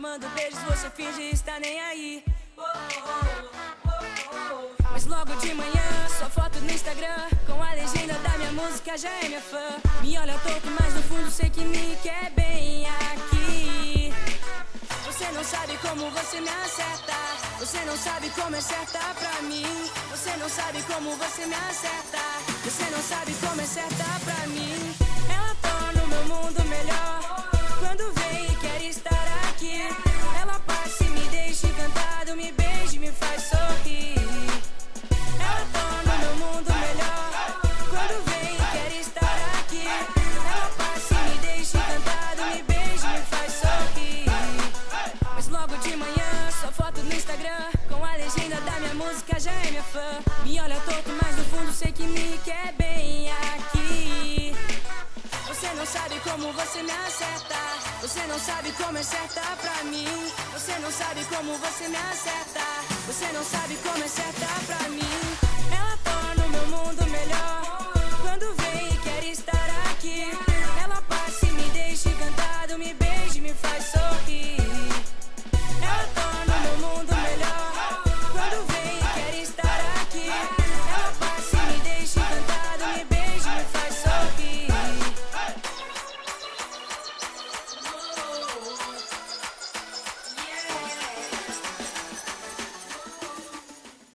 mando beijos, você finge estar nem aí. Mas logo de manhã, sua foto no Instagram com a legenda da minha música já é minha fã. Me olha torto, mas no fundo sei que me quer bem aqui. Você não sabe como você me acerta, você não sabe como é certa pra mim. Você não sabe como você me acerta, você não sabe como é certa pra mim. Ela torna o meu mundo melhor quando vem e quer estar aqui. Ela passa e me deixa encantado, me beija e me faz sorrir. Ela torna o meu mundo melhor quando vem e quer estar aqui. Ela passa e me deixa encantado, me beija e me faz sorrir. Mas logo de manhã, sua foto no Instagram com a legenda da minha música já é minha fã. Me olha torto, mas no fundo sei que me quer bem aqui. Você não sabe como você me acerta, você não sabe como é certa pra mim. Você não sabe como você me acerta, você não sabe como é certa pra mim. Ela torna o meu mundo melhor quando vem e quer estar aqui.